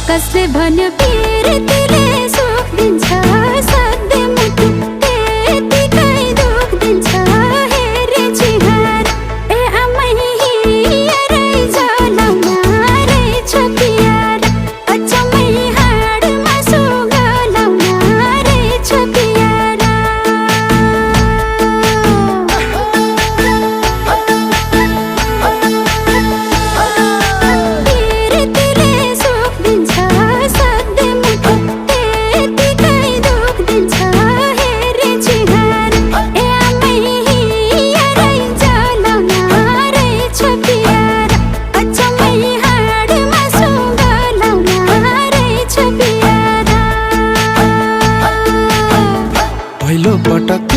कसले भन्यो पिरतिले सुख दिन्छ सधैँ मुटु त्यतिकै दुख दिन्छ हेरे चिहार ए आमै हिँडै जलाउन रहेछ प्यार अचम्मै हाडमा सुगलाउन रहेछ प्यार पिरतिले सुख दिन्छ सधैँ मुटु त्यतिकै दुख दिन्छ हेरे चिहार ए आमै हिँडै जलाउन रहेछ प्यार अचम्मै हाडमा सुगलाउन रहेछ प्यार पहिलो पटक